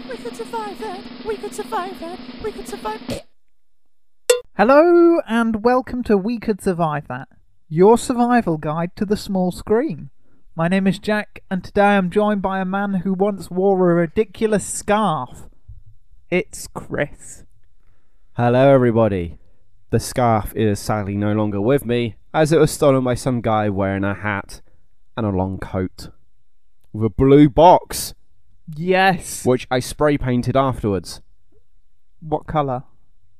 We could survive that. We could survive that. We could survive it. Hello and welcome to We Could Survive That, your survival guide to the small screen. My name is Jack and today I'm joined by a man who once wore a ridiculous scarf. It's Chris. Hello everybody. The scarf is sadly no longer with me, as it was stolen by some guy wearing a hat and a long coat with a blue box, Yes. which I spray painted afterwards. What colour?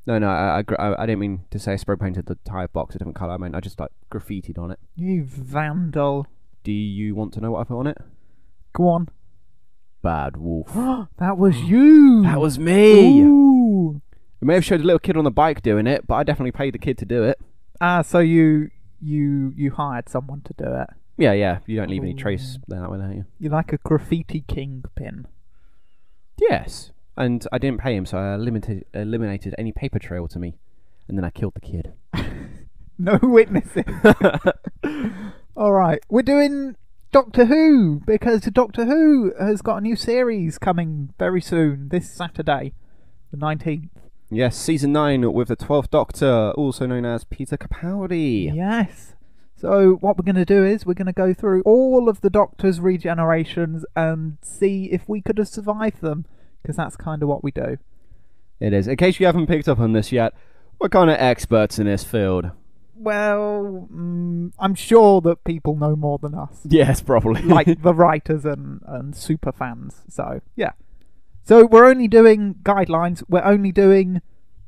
No, I didn't mean to say I spray painted the entire box a different colour. I meant I just like graffitied on it. You vandal. Do you want to know what I put on it? Go on. Bad wolf. That was you. That was me. Ooh. We may have showed a little kid on the bike doing it, but I definitely paid the kid to do it. So you hired someone to do it. Yeah. You don't leave any trace that way, don't you? You're like a graffiti kingpin. Yes. And I didn't pay him, so I eliminated any paper trail to me. And then I killed the kid. No witnesses. Alright, we're doing Doctor Who, because Doctor Who has got a new series coming very soon, this Saturday, the 19th. Yes, season 9 with the 12th Doctor, also known as Peter Capaldi. Yes. So what we're going to do is we're going to go through all of the Doctor's regenerations and see if we could have survived them, because that's kind of what we do. It is. In case you haven't picked up on this yet, we're kind of experts in this field. Well, I'm sure that people know more than us. Yes, probably. Like the writers and super fans. So, yeah. So we're only doing guidelines. We're only doing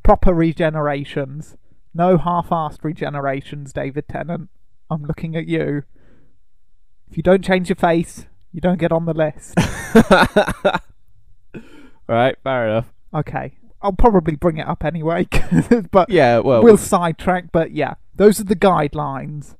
proper regenerations. No half-assed regenerations, David Tennant. I'm looking at you. If you don't change your face, you don't get on the list. Right, fair enough. Okay. I'll probably bring it up anyway. But Yeah, well... we'll sidetrack. But yeah, those are the guidelines.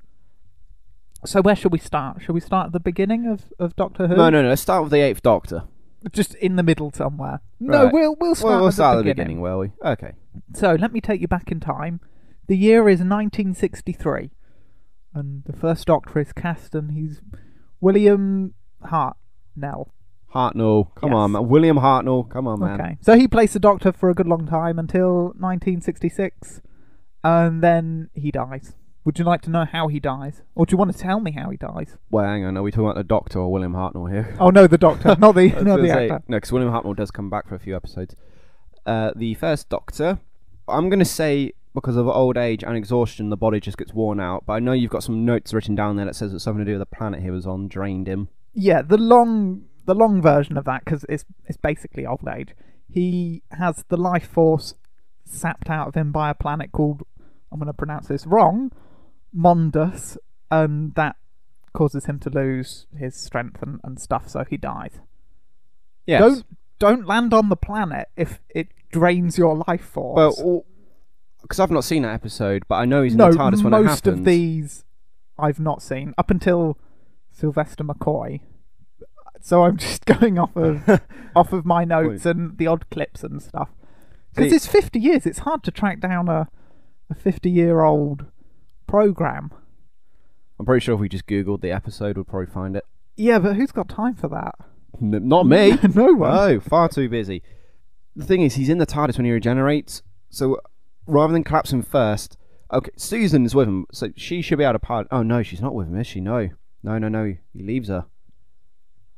So where should we start? Shall we start at the beginning of Doctor Who? No, let's start with the 8th Doctor. Just in the middle somewhere. No, Right. we'll start, We'll at start the at the beginning, will we? Okay. So let me take you back in time. The year is 1963, and the first Doctor is cast, and he's William Hartnell. Hartnell, come Yes. on, man. William Hartnell, come on, man. Okay, so he plays the Doctor for a good long time until 1966, and then he dies. Would you like to know how he dies, or do you want to tell me how he dies? Well, hang on, are we talking about the Doctor or William Hartnell here? Oh no, the Doctor, not the I was not gonna the say, actor. no, because William Hartnell does come back for a few episodes. The first Doctor, I'm going to say because of old age and exhaustion, the body just gets worn out. But I know you've got some notes written down there that says it's something to do with the planet he was on drained him. Yeah, the long version of that, because it's basically old age. He has the life force sapped out of him by a planet called, I'm going to pronounce this wrong, Mondus, and that causes him to lose his strength and stuff, so he dies. Yes. Don't land on the planet if it drains your life force. Well, because I've not seen that episode, but I know he's in the TARDIS when it happens. Most of these I've not seen, up until Sylvester McCoy. So I'm just going off of my notes and the odd clips and stuff. Because it's 50 years. It's hard to track down a 50-year-old program. I'm pretty sure if we just Googled the episode, we'd probably find it. Yeah, but who's got time for that? Not me. No one. No, far too busy. The thing is, he's in the TARDIS when he regenerates, so rather than collapse him first... Okay, Susan is with him, so she should be able to part... Oh, no, she's not with him, is she? No, he leaves her.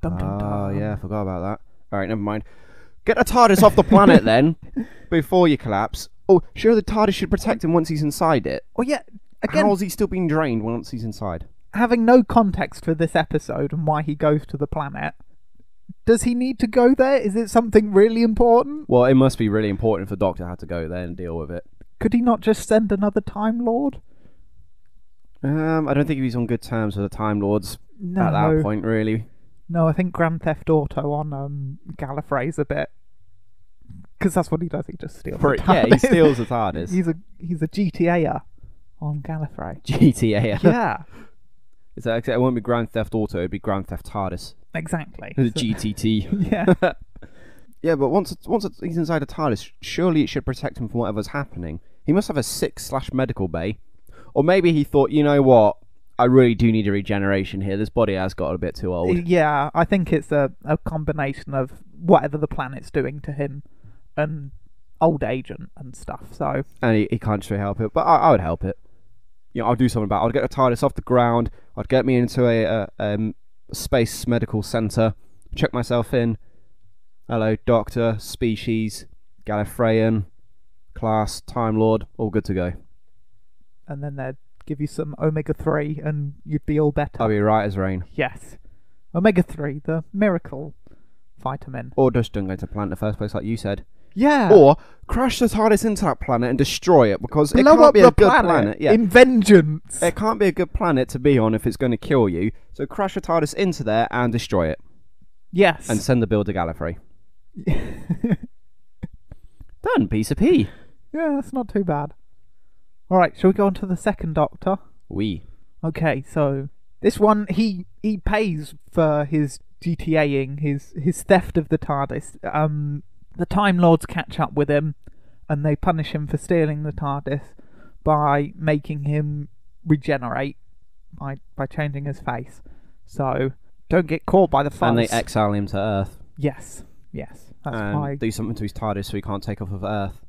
Dum, dum, dum. Oh, yeah, I forgot about that. Alright, never mind. Get the TARDIS off the planet, then, before you collapse. Oh, sure, the TARDIS should protect him once he's inside it. Well, yeah, again, How's he still being drained once he's inside? having no context for this episode and why he goes to the planet, does he need to go there? Is it something really important? Well, it must be really important if the Doctor had to go there and deal with it. Could he not just send another Time Lord? I don't think he's on good terms with the Time Lords No. at that point, really. No, I think Grand Theft Auto on Gallifrey's a bit... Because that's what he does, he just steals the Yeah, he TARDIS. steals the TARDIS. He's a GTA-er on Gallifrey. GTA. Yeah, It won't be Grand Theft Auto, it'd be Grand Theft TARDIS. exactly. The GTT. Yeah. Yeah, but once he's inside a TARDIS, surely it should protect him from whatever's happening. He must have a sick/medical bay. Or maybe he thought, you know what, I really do need a regeneration here. This body has got a bit too old. Yeah, I think it's a combination of whatever the planet's doing to him and old age and stuff. So And he can't really help it. But I would help it. You know, I'll do something about it. I'd get the TARDIS off the ground. I'd get me into a space medical centre. Check myself in. Hello, Doctor, Species, Gallifreyan, Class, Time Lord. All good to go. and then they'd give you some omega-3 and you'd be all better. I'll be right as rain. Yes. Omega-3, the miracle vitamin. Or just don't go to planet in the first place, like you said. Yeah. Or crash the TARDIS into that planet and destroy it, because it blow can't up be the a good planet. Yeah. in vengeance. It can't be a good planet to be on if it's going to kill you. So crash the TARDIS into there and destroy it. Yes. And send the bill to Gallifrey. Done, piece of pea. Yeah, that's not too bad. Alright, shall we go on to the second Doctor? We. Okay, so this one, he pays for his GTAing, his theft of the TARDIS. The Time Lords catch up with him, and they punish him for stealing the TARDIS by making him regenerate by changing his face. So don't get caught by the fuzz. And they exile him to Earth. Yes, that's And why do something to his TARDIS so he can't take off of Earth.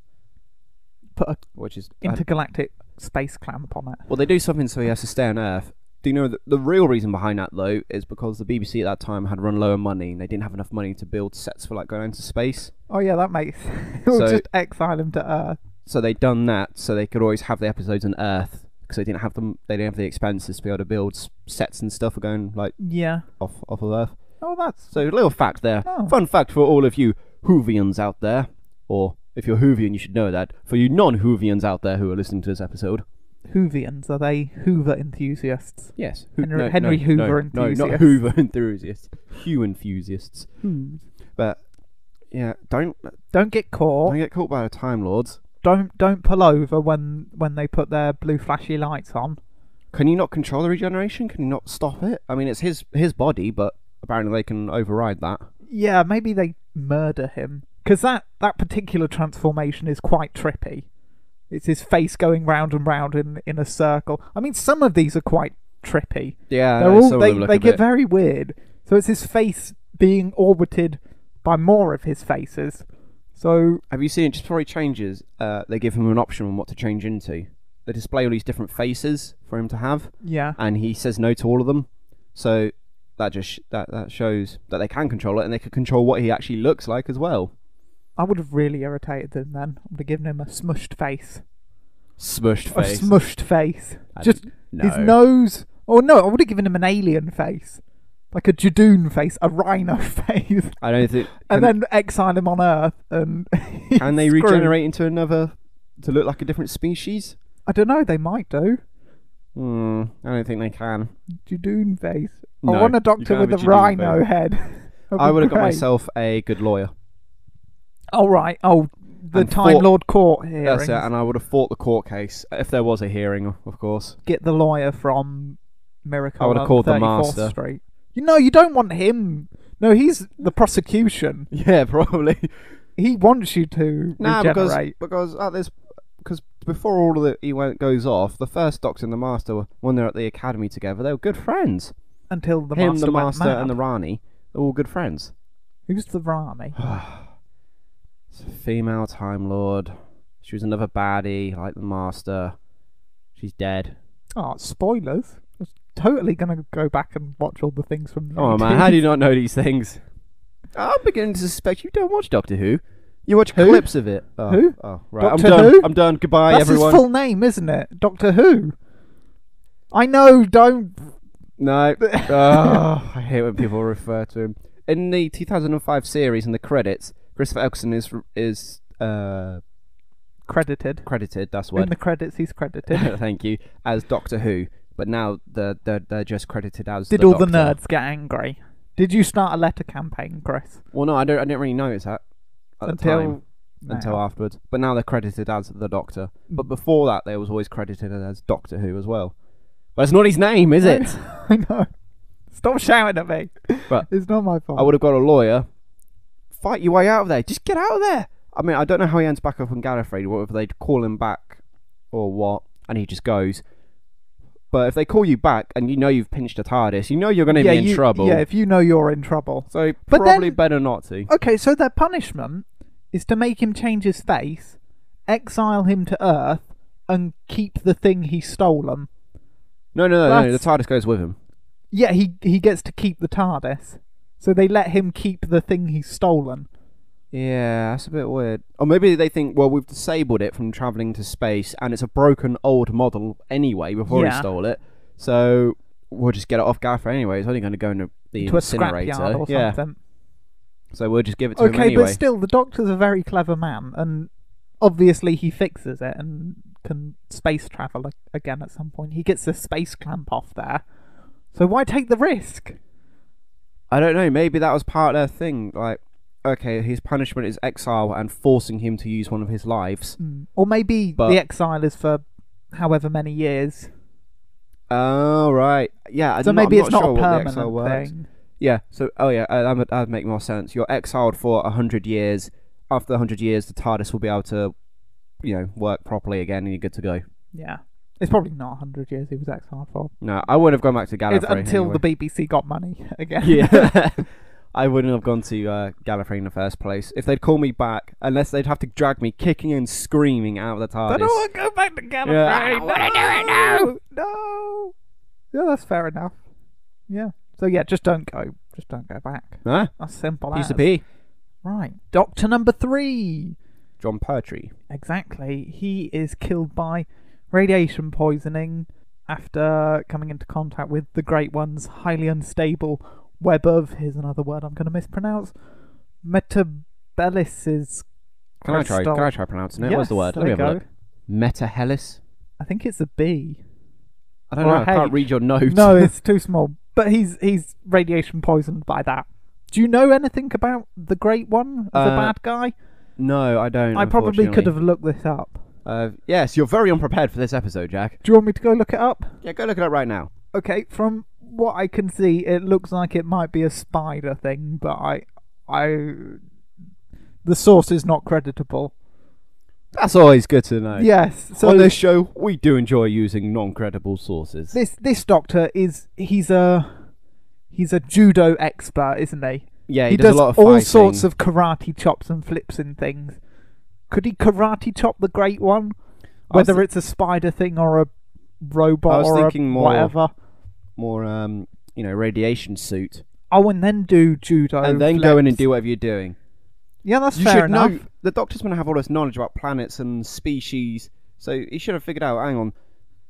put a Which is intergalactic space clamp on it. well, they do something so he has to stay on Earth. Do you know the real reason behind that, though, is because the BBC at that time had run low on money and they didn't have enough money to build sets for like going into space. Oh yeah, that makes we'll So- just exile him to Earth. So they'd done that so they could always have the episodes on Earth, because they didn't have them. They didn't have the expenses to be able to build sets and stuff for going like Yeah. off of Earth. Oh, that's So a little fact there. Oh. Fun fact for all of you Whovians out there, or if you're Whovian, you should know that. For you non-Whovians out there who are listening to this episode, Hoovians. Are they Hoover enthusiasts? yes, Henry Hoover no, enthusiasts. not Hoover enthusiasts, Hugh enthusiasts. Whoos. But yeah, don't Don't get caught. get caught by the Time Lords. Don't pull over when they put their blue flashy lights on. Can you not control the regeneration? Can you not stop it? I mean, it's his body, but apparently they can override that. Yeah, maybe they murder him, because that particular transformation is quite trippy. It's his face going round and round in a circle. I mean, some of these are quite trippy. Yeah, They're some all of they them look they a get bit- very weird. So it's his face being orbited by more of his faces. So Have you seen it just before he changes? They give him an option on what to change into. They display all these different faces for him to have, yeah, and he says no to all of them. So that just that shows that they can control it, and they can control what he actually looks like as well. I would have really irritated them then. I would have given him a smushed face. Smushed face. A smushed face. Just no. his nose. Oh no, I would have given him an alien face. Like a Jadoon face, a rhino face. I don't think. And then exile him on Earth and Can they screwed. regenerate into another to look like a different species? I don't know, they might do. I don't think they can. Jadoon face. No, I want a you doctor can't with a have a Jadoon rhino face. head. That'd I be would have got great. myself a good lawyer. Oh right. Oh, the And Time fought- Lord court hearings. That's it, and I would have fought the court case if there was a hearing, of course. Get the lawyer from Miracle I would have on called the 34th master. Street. You don't want him. No, he's the prosecution. Yeah, probably. He wants you to Nah, regenerate. because at this, because before all of the goes off, the first Doctor and the Master, when they're at the academy together, they were good friends. Until the Him, master the went Master, mad. and the Rani, they're all good friends. Who's the Rani? It's a female Time Lord. She was another baddie, like the Master. She's dead. Oh, spoilers. I was totally going to go back and watch all the things from the Oh man, 80s. how do you not know these things? I'm beginning to suspect you don't watch Doctor Who. You watch Who? clips of it. Oh, Who? Oh, right. Doctor I'm done. Who? I'm done. Goodbye, That's everyone. his full name, isn't it? Doctor Who. I know, don't... No. Oh, I hate when people refer to him. In the 2005 series, in the credits, Christopher Eccleston is Credited. credited. That's In what. the credits, he's credited. Thank you. As Doctor Who, but now they're just credited as. Did the all the Doctor. nerds get angry? Did you start a letter campaign, Chris? Well, no, I didn't really notice that at the time until now. afterwards. But now they're credited as the Doctor. But before that, they was always credited as Doctor Who as well. But it's not his name, is it? I know. Stop shouting at me. But It's not my fault. I would have got a lawyer. Fight your way out of there. Just get out of there. I mean, I don't know how he ends back up on Gallifrey, whether they'd call him back or what, and he just goes. But if they call you back and you know you've pinched a TARDIS, you know you're going to be in trouble. Yeah, if you know you're in trouble. So But probably then- better not to. Okay, so their punishment is to make him change his face, exile him to Earth, and keep the thing he's stolen. No. The That's- TARDIS goes with him. Yeah, he gets to keep the TARDIS. So they let him keep the thing he's stolen. Yeah, that's a bit weird. Or maybe they think, well, we've disabled it from travelling to space, and it's a broken old model anyway before he Yeah. stole it. So we'll just get it off Gallifrey anyway. It's only going to go into the To a incinerator. scrapyard or Yeah. something. So we'll just give it to him Okay, anyway. but still, the Doctor's a very clever man, and obviously he fixes it and can space travel again at some point. He gets the space clamp off there. So why take the risk? I don't know. Maybe that was part of their thing. Like, okay, his punishment is exile and forcing him to use one of his lives. Or maybe But- the exile is for however many years. Oh, right. Yeah, So I'm maybe not it's not sure a what the exile permanent works. thing. Yeah, so, that'd make more sense. You're exiled for 100 years. After the 100 years, the TARDIS will be able to, work properly again, and you're good to go. Yeah. It's probably not 100 years he was exiled for. No, I wouldn't have gone back to It's Gallifrey. until anyway. the BBC got money again. Yeah. I wouldn't have gone to Gallifrey in the first place. If they'd call me back, unless they'd have to drag me kicking and screaming out of the TARDIS. I don't want to go back to Gallifrey. Yeah, I don't wanna do it now. No. Yeah, that's fair enough. Yeah. So yeah, just don't go. Just don't go back. Huh? That's simple Piece as. of P. Right. Doctor number 3. John Pertwee. Exactly. He is killed by radiation poisoning after coming into contact with the Great One's highly unstable web of, here's another word I'm going to mispronounce, Metabelis's Can I crystal. try pronouncing it? Yes, What's the word? there Let me you have a go. look. Metahelis? I think it's a B. I don't Or know. a I can't H. read your notes. No, it's too small. But he's radiation poisoned by that. Do you know anything about the Great One as a bad guy? No, I don't. I probably could unfortunately. have looked this up. Yes, you're very unprepared for this episode, Jack. Do you want me to go look it up? Yeah, go look it up right now. Okay, from what I can see, it looks like it might be a spider thing, but the source is not creditable. That's always good to know. Yes, so On this show, we do enjoy using non-credible sources. this doctor he's a judo expert, isn't he? Yeah, He does does a lot of all fighting. sorts of karate chops and flips and things. Could he karate chop the Great One? I was Whether it's a spider thing or a robot I was or thinking a more- whatever. more radiation suit, Oh, and then do judo and then go in and flips. do whatever you're doing. Yeah, that's You fair should enough. know. The Doctor's going to have all this knowledge about planets and species, so he should have figured out. Hang on,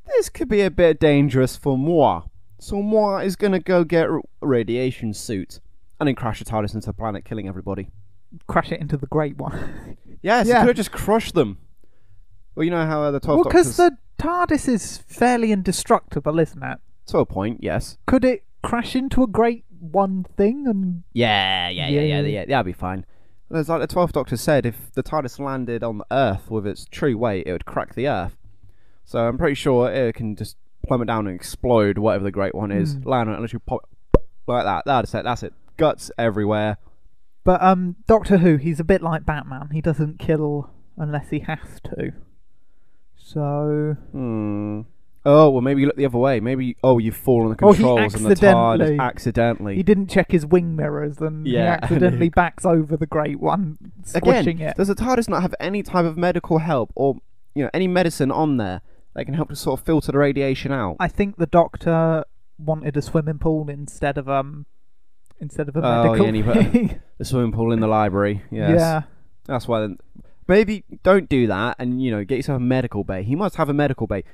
this could be a bit dangerous for moi. So moi is going to go get a radiation suit and then crash the TARDIS into the planet, killing everybody. Crash it into the Great One. Yes, Yeah. he could have just crushed them. Well, you know how the 12 Well, because Doctors... the TARDIS is fairly indestructible, isn't it? To a point, yes. Could it crash into a Great One thing and... Yeah, Yeah. that'd be fine. There's like the 12th Doctor said, if the TARDIS landed on the Earth with its true weight, it would crack the Earth. So I'm pretty sure it can just plummet down and explode, whatever the Great One is. Land on it, unless you pop like that. That's it. Guts everywhere. But Doctor Who, he's a bit like Batman. He doesn't kill unless he has to. So... Oh, well, maybe you look the other way. Maybe, you've fallen on the Oh, he controls and the TARDIS accidentally- accidentally. He didn't check his wing mirrors and he Yeah, accidentally backs over the Great One, squishing Again, it. does the TARDIS not have any type of medical help or any medicine on there that can help to sort of filter the radiation out? I think the Doctor wanted a swimming pool instead of a medical yeah, and he put thing. the swimming pool in the library. Yes. Yeah. That's why. Then, maybe don't do that and get yourself a medical bay. He must have a medical bay.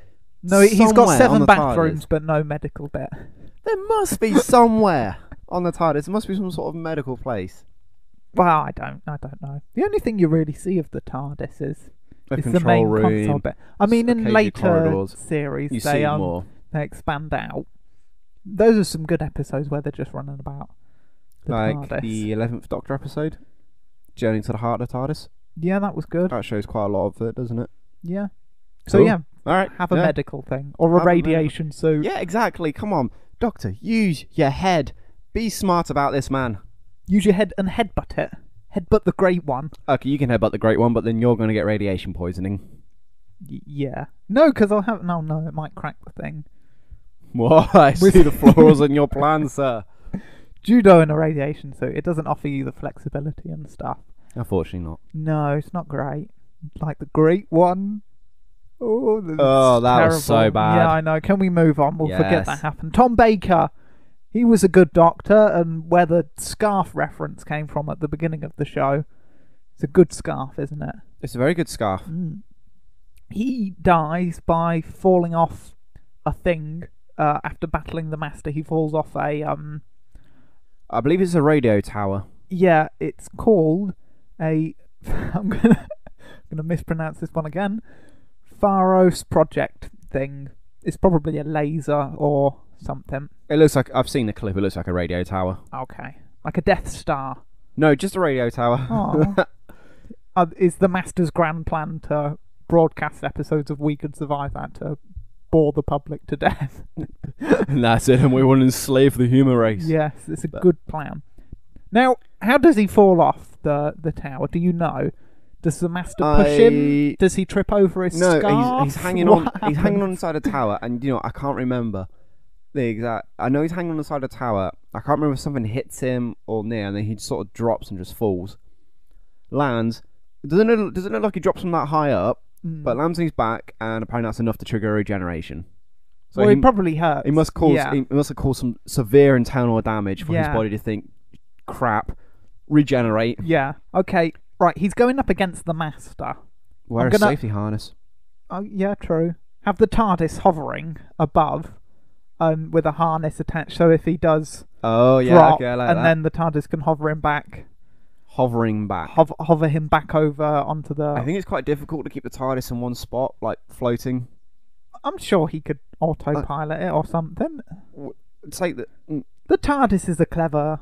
No, he's got somewhere on 7 the bathrooms, TARDIS. but no medical bit. There must be somewhere on the TARDIS. There must be some sort of medical place. Well, I don't know. The only thing you really see of the TARDIS is A the control main room. console bit. I mean, in occasionally later corridors. series, You they see more. they expand out. Those are some good episodes where they're just running about the Like TARDIS. the 11th Doctor episode, Journey to the Heart of the TARDIS. Yeah, that was good. That shows quite a lot of it, doesn't it? Yeah. So Cool. yeah, All right. have a yeah. medical thing or a Have a radiation suit. Yeah, exactly. Come on, Doctor. Use your head. Be smart about this, man. Use your head and headbutt it. Headbutt the Great One. Okay, you can headbutt the Great One, but then you're going to get radiation poisoning. Yeah. No, because I'll have no. It might crack the thing. What? I see the flaws in your plan, sir. Judo in a radiation suit, it doesn't offer you the flexibility and stuff. Unfortunately not. No, it's not great. Like the great one. Oh, that was so bad. Yeah, I know. Can we move on? We'll forget Yes. that happened. Tom Baker, he was a good doctor, and where the scarf reference came from at the beginning of the show, it's a good scarf, isn't it? It's a very good scarf. He dies by falling off a thing after battling the Master. He falls off a I believe it's a radio tower. yeah, it's called a I'm gonna mispronounce this one again. Pharos project thing. It's probably a laser or something. It looks like, I've seen the clip, it looks like a radio tower. Okay, like a Death Star. No, just a radio tower. Oh. Is the Master's grand plan to broadcast episodes of We Could Survive That to bore the public to death? And that's it, and we want to enslave the human race. Yes, it's a good plan. Now, how does he fall off the tower? Do you know? Does the Master push him? Does he trip over his scarf? No, he's hanging on. He's hanging on the side of the tower, and I can't remember the exact. I know he's hanging on the side of the tower. I can't remember if something hits him or near, and then he sort of drops and just falls, lands. Doesn't it look like he drops from that high up? But lands on his back, and apparently that's enough to trigger a regeneration. So well, he probably hurts. He must cause. Yeah. He must have caused some severe internal damage for his body to think, crap, regenerate. Yeah. Okay. Right. He's going up against the Master. Wear a safety harness. Oh yeah, true. Have the TARDIS hovering above, with a harness attached. So if he does, drop, okay, I like and that. then the TARDIS can hover him back. Hovering back. Hover him back over onto the. I think it's quite difficult to keep the TARDIS in one spot, like floating. I'm sure he could autopilot it or something. Take the TARDIS is a clever.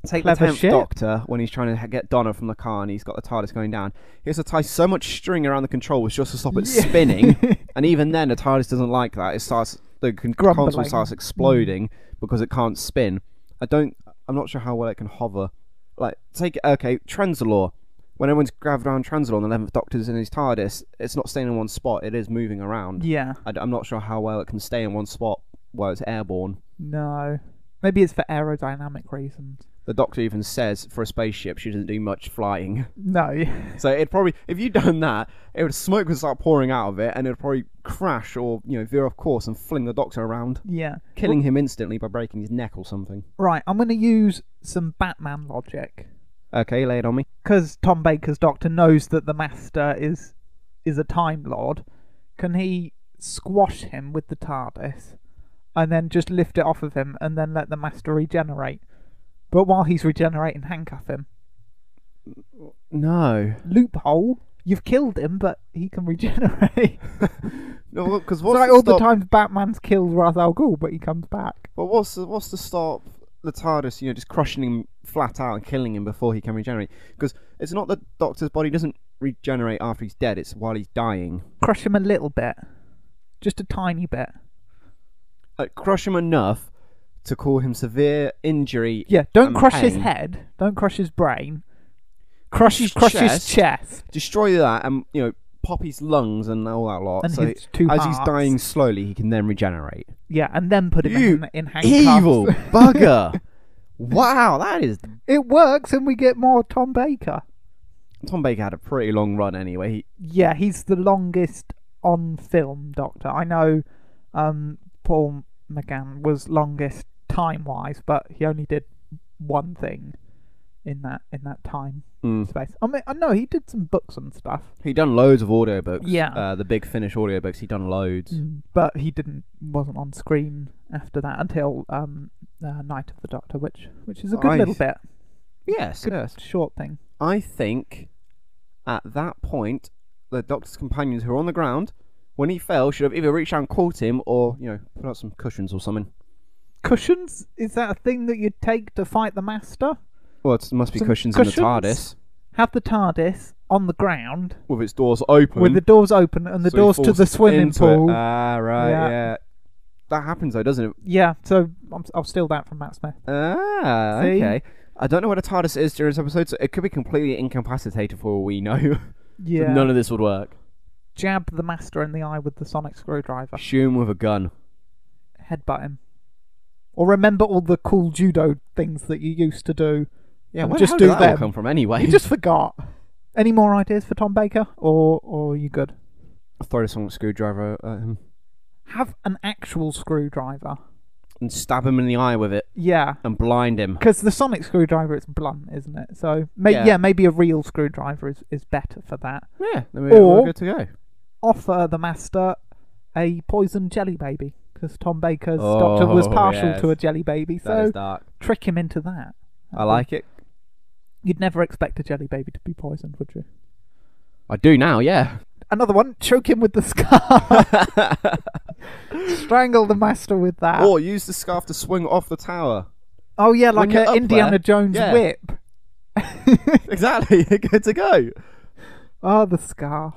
Take the 10th Doctor when he's trying to get Donna from the car and he's got the TARDIS going down. He has to tie so much string around the controls just to stop it spinning, and even then the TARDIS doesn't like that. It starts the console starts exploding because it can't spin. I'm not sure how well it can hover. Like Trenzalore. When everyone's gathered around Trenzalore and the 11th Doctor's in his TARDIS, it's not staying in one spot. It is moving around. Yeah. I'm not sure how well it can stay in one spot while it's airborne. No. Maybe it's for aerodynamic reasons. The Doctor even says for a spaceship she doesn't do much flying. No. So it'd probably, if you'd done that, smoke would start pouring out of it and it would probably crash or veer off course and fling the Doctor around. Yeah. Killing him instantly by breaking his neck or something. Right, I'm going to use some Batman logic. Okay, lay it on me. Because Tom Baker's Doctor knows that the Master is a Time Lord. Can he squash him with the TARDIS and then just lift it off of him and then let the Master regenerate? But while he's regenerating, handcuff him. No. Loophole. You've killed him, but he can regenerate. No, because it's like all the times Batman's killed Ra's al Ghul, but he comes back. But what's to stop the TARDIS, just crushing him flat out and killing him before he can regenerate? Because it's not the Doctor's body doesn't regenerate after he's dead; it's while he's dying. Crush him a little bit, just a tiny bit. Crush him enough to cause him severe injury. Yeah, don't crush pain. his head. Don't crush his brain. Crush his chest. Destroy that, and pop his lungs and all that lot. And so his two as hearts. he's dying slowly, he can then regenerate. Yeah, and then put him in handcuffs. Evil bugger! Wow, that is. It works, and we get more Tom Baker. Tom Baker had a pretty long run anyway. Yeah, he's the longest on film Doctor. I know Paul McGann was longest time-wise, but he only did one thing in that time space. I mean, I know he did some books and stuff. He done loads of audiobooks. Yeah, the Big Finish audiobooks. He done loads, but he wasn't on screen after that until Night of the Doctor, which is a good little bit. Yes, good short thing. I think at that point, the Doctor's companions who are on the ground, when he fell, should have either reached out and caught him or put out some cushions or something. Cushions? Is that a thing that you'd take to fight the Master? Well, it must be cushions in the TARDIS. Have the TARDIS on the ground with its doors open. With the doors open and the doors to the swimming pool. Ah, right, yeah. That happens though, doesn't it? Yeah, so I'll steal that from Matt Smith. Ah, okay. I don't know what a TARDIS is during this episode, so it could be completely incapacitated for all we know. Yeah. So none of this would work. Jab the Master in the eye with the sonic screwdriver. Shoot him with a gun. Headbutt him. Or remember all the cool judo things that you used to do. Yeah, and where just the do hell did that all them. come from anyway? You just forgot. Any more ideas for Tom Baker? Or are you good? I'll throw the sonic screwdriver at him Have an actual screwdriver. and stab him in the eye with it Yeah. and blind him. Because the sonic screwdriver, it's blunt, isn't it? So, Yeah. maybe a real screwdriver is better for that. Yeah, then Or- we're good to go. Offer the master a poisoned jelly baby. Because Tom Baker's doctor was partial yes. to a jelly baby. That So, is dark. trick him into that. I like it. You'd never expect a jelly baby to be poisoned, would you? I do now, yeah. Another one, choke him with the scarf. Strangle the master with that. Or use the scarf to swing off the tower. Oh yeah, like when you're an up Indiana there, Jones yeah. whip. Exactly, good to go. Oh, the scarf.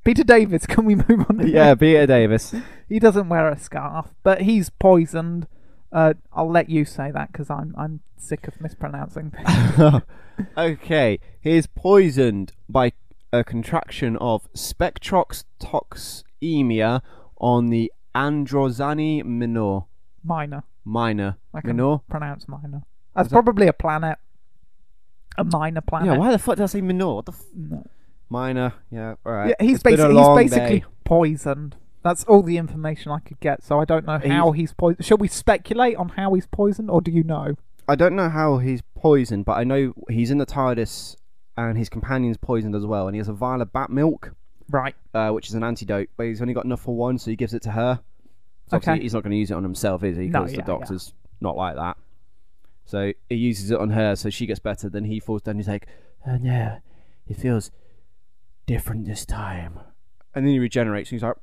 Peter Davis, can we move on to Yeah, him? Peter Davis. He doesn't wear a scarf, but he's poisoned. I'll let you say that because I'm sick of mispronouncing things. Okay, he's poisoned by a contraction of spectrotoxemia on the Androzani Minor. minor. I can Minor? pronounce minor. That's Is that- probably a planet. A minor planet. Yeah, why the fuck did I say minor? What the No. minor? Yeah, alright. Yeah, he's It's been a basically long basically day. poisoned. That's all the information I could get, so I don't know how he's poisoned. Shall we speculate on how he's poisoned, or do you know? I don't know how he's poisoned, but I know he's in the TARDIS and his companion's poisoned as well, and he has a vial of bat milk, Right. which is an antidote, but he's only got enough for one, so he gives it to her. So Okay. obviously he's not going to use it on himself, is he? No, Because yeah, the doctor's not like that. So he uses it on her, so she gets better. Then he falls down. He's like, "Oh no, it feels different this time." And then he regenerates. And he's like,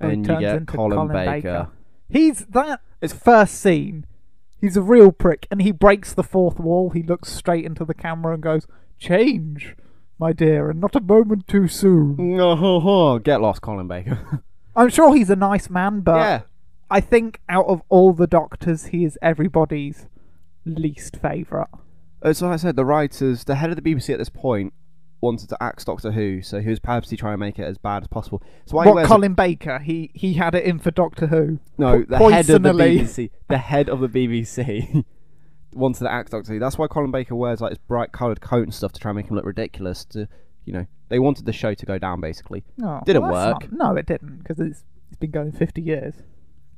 And he and you turns get into Colin Baker. He's that. It's first scene. He's a real prick, and he breaks the fourth wall. He looks straight into the camera and goes, "Change, my dear, and not a moment too soon." Get lost, Colin Baker. I'm sure he's a nice man, but Yeah. I think out of all the doctors, he is everybody's least favourite. So like I said, the writers, the head of the BBC at this point, wanted to axe Doctor Who, so he was purposely trying to make it as bad as possible. So why he What, wears Colin Baker? He had it in for Doctor Who. No, the head of the Poisonally. BBC. The head of the BBC wanted to act Doctor Who. That's why Colin Baker wears like his bright coloured coat and stuff to try and make him look ridiculous. To they wanted the show to go down basically. Oh, Didn't well, that's work. No, it didn't, because it's been going 50 years.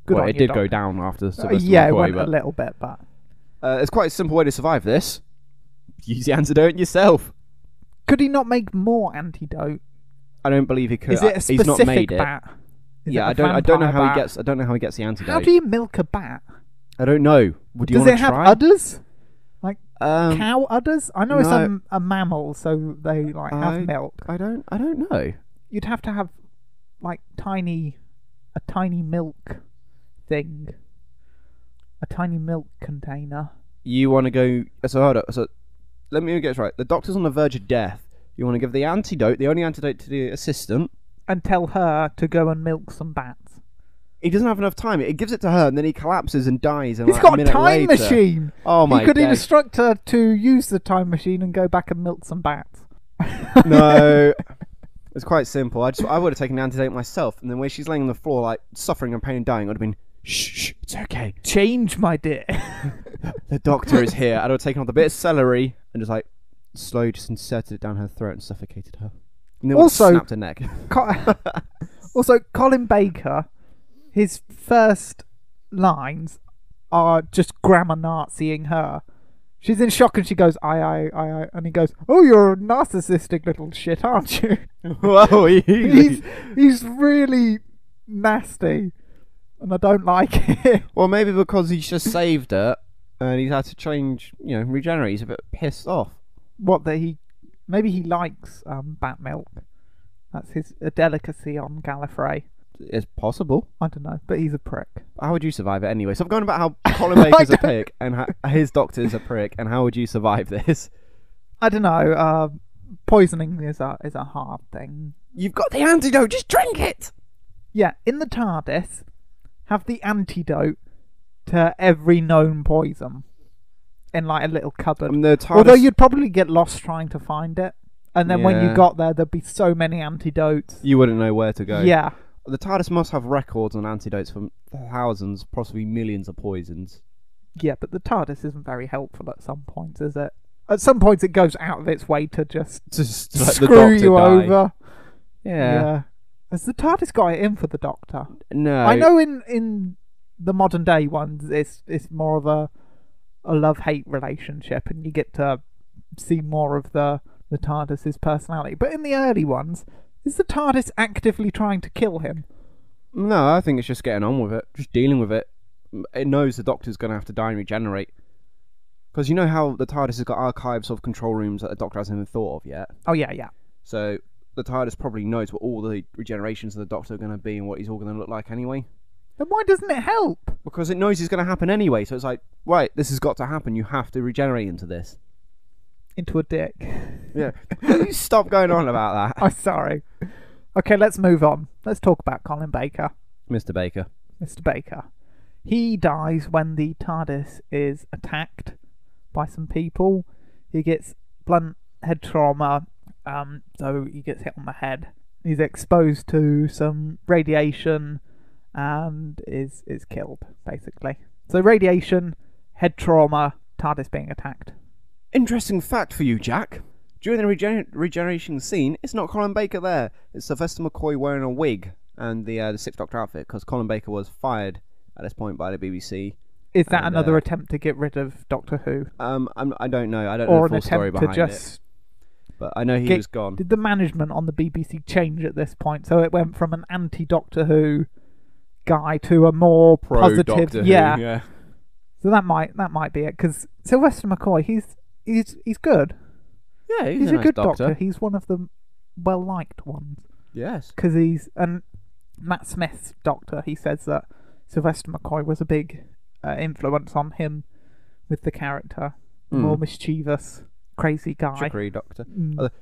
Good Well, on it you, did Doctor. go down after Sylvester Yeah, it McCoy, went but a little bit, but it's quite a simple way to survive this. Use the antidote yourself. could he not make more antidote? I don't believe he could. Is it a He's not specific made it. bat? Is Yeah, it a I don't know vampire how bat? he gets. I don't know how he gets the antidote. How do you milk a bat? I don't know. Would you Does want it to have try? udders? Like Um, cow udders? I know it's no. a mammal, so they like have milk. I don't know. You'd have to have like a tiny milk thing, a tiny milk container. You want to go? So hold up. So let me get this right. The doctor's on the verge of death. You want to give the antidote, the only antidote, to the assistant. And tell her to go and milk some bats. He doesn't have enough time. He gives it to her, and then he collapses and dies. And He's like, got a a minute time later, machine. Oh my He could days. instruct her to use the time machine and go back and milk some bats. No, it's quite simple. I would have taken the antidote myself, and then when she's laying on the floor, like suffering and pain and dying, I'd have been, shh, it's okay. Change, my dear. The doctor is here. I'd have taken off the bit of celery and just like slowly just inserted it down her throat and suffocated her. And then Also- snapped her neck. Also, Colin Baker, his first lines are just grammar Naziing her. She's in shock and she goes, I, and he goes, "Oh, you're a narcissistic little shit, aren't you?" Whoa, He's really nasty, and I don't like it. Well, maybe because he's just saved it and he's had to change, regenerate. He's a bit pissed off. What maybe he likes bat milk. That's a delicacy on Gallifrey. It's possible. I don't know, but he's a prick. How would you survive it anyway? So I'm going about how Colin Baker's a prick and how his doctor's a prick, and how would you survive this? I don't know. Poisoning is a hard thing. You've got the antidote. Just drink it. Yeah, in the TARDIS, have the antidote to every known poison in like a little cupboard. The TARDIS, Although you'd probably get lost trying to find it, and then when you Yeah. got there, there'd be so many antidotes. you wouldn't know where to go. Yeah, The TARDIS must have records on antidotes for thousands, possibly millions of poisons. Yeah, but the TARDIS isn't very helpful at some points, is it? At some points, it goes out of its way to just Let the screw Doctor you die. over. Yeah. Has the TARDIS got it in for the Doctor? No. I know in the modern day ones, it's more of a love-hate relationship, and you get to see more of the TARDIS's personality. But in the early ones, is the TARDIS actively trying to kill him? No, I think it's just getting on with it, just dealing with it. It knows the Doctor's going to have to die and regenerate. Because you know how the TARDIS has got archives of control rooms that the Doctor hasn't even thought of yet? Oh, yeah. So the TARDIS probably knows what all the regenerations of the Doctor are going to be and what he's all going to look like anyway. Then why doesn't it help? Because it knows it's going to happen anyway, so it's like, right, this has got to happen, you have to regenerate into this. Into a dick. Yeah. You stop going on about that. I'm sorry. Okay, let's move on. Let's talk about Colin Baker. Mr. Baker. Mr. Baker. He dies when the TARDIS is attacked by some people. He gets blunt head trauma, so he gets hit on the head. He's exposed to some radiation and is killed, basically. So radiation, head trauma, TARDIS being attacked. Interesting fact for you, Jack. During the regeneration scene, it's not Colin Baker there. It's Sylvester McCoy wearing a wig and the Sixth Doctor outfit, because Colin Baker was fired at this point by the BBC. Is that another attempt to get rid of Doctor Who? I don't know. I don't or know the full story behind it. But I know he was gone. Did the management on the BBC change at this point? So it went from an anti-Doctor Who guy to a more positive. Doctor yeah. Who, yeah. So that might be it. Because Sylvester McCoy, he's good. Yeah, he's a a nice good doctor. He's one of the well-liked ones. Yes. Because and Matt Smith's Doctor, he says that Sylvester McCoy was a big influence on him with the character. More mischievous, crazy guy. Trickery Doctor.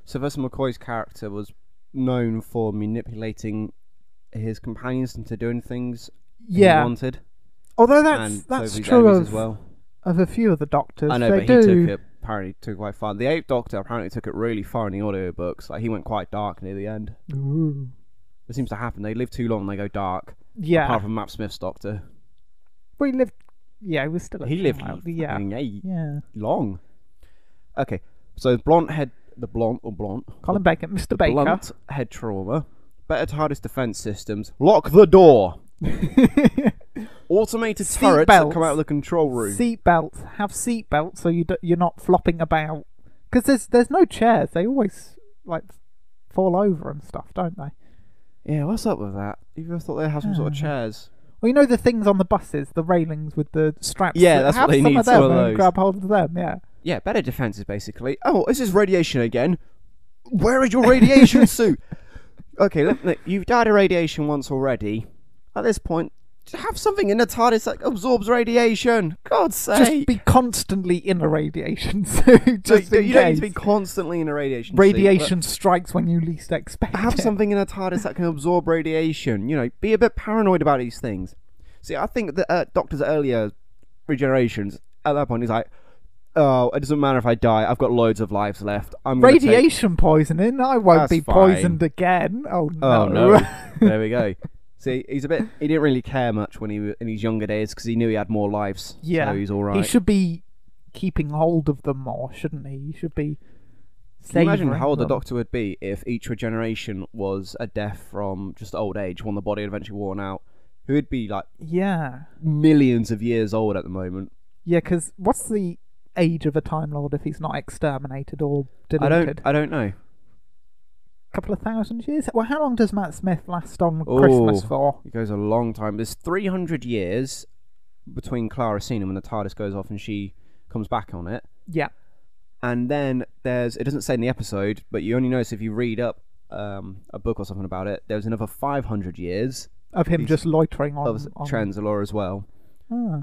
Sylvester McCoy's character was known for manipulating his companions into doing things he wanted. Although that's true of, as well. Of a few of the Doctors. I know, but he apparently took it quite far. The Eighth Doctor apparently took it really far in the audiobooks. Like, he went quite dark near the end. Ooh. It seems to happen. They live too long, they go dark. Yeah. Apart from Matt Smith's Doctor. Well, he lived... Yeah, he was still a lived long. Okay, so Colin Baker, Mr. Baker. Blunt head trauma. Better TARDIS defense systems. Lock the door. Automated turrets that come out of the control room. Seatbelts. Have seatbelts so you're not flopping about. Because there's no chairs. They always fall over and stuff, don't they? Yeah, what's up with that? You ever thought they'd have some sort of chairs? Well, you know the things on the buses, the railings with the straps. Yeah, that's what they need. Some of them. Grab hold of them. Yeah. Yeah, better defenses basically. Oh, this is radiation again. Where is your radiation suit? Okay, look, you've died of radiation once already. At this point, have something in the TARDIS that absorbs radiation. God's sake. Just be constantly in a radiation suit. Just you don't need to be constantly in a radiation suit. Radiation strikes when you least expect have it. something in a TARDIS that can absorb radiation. You know, be a bit paranoid about these things. See, I think that Doctor's earlier regenerations, at that point, he's like, oh, it doesn't matter if I die. I've got loads of lives left. Radiation poisoning? I won't be poisoned again. Oh, no. Oh, no. There we go. See, he didn't really care much when he was in his younger days because he knew he had more lives. Yeah. So he's all right. He should be keeping hold of them more, shouldn't he? He should be Can you imagine how old the Doctor would be if each regeneration was a death from just old age, when the body had eventually worn out? He would be like millions of years old at the moment. Yeah, because what's the age of a Time Lord if he's not exterminated or deleted? I don't know. Couple of thousand years? Well, how long does Matt Smith last on Christmas for? It goes a long time. There's 300 years between Clara seeing him when the TARDIS goes off and she comes back on it. Yeah. And then it doesn't say in the episode, but you only notice if you read up a book or something about it, there's another 500 years of him just loitering on Trenzalore as well. Ah.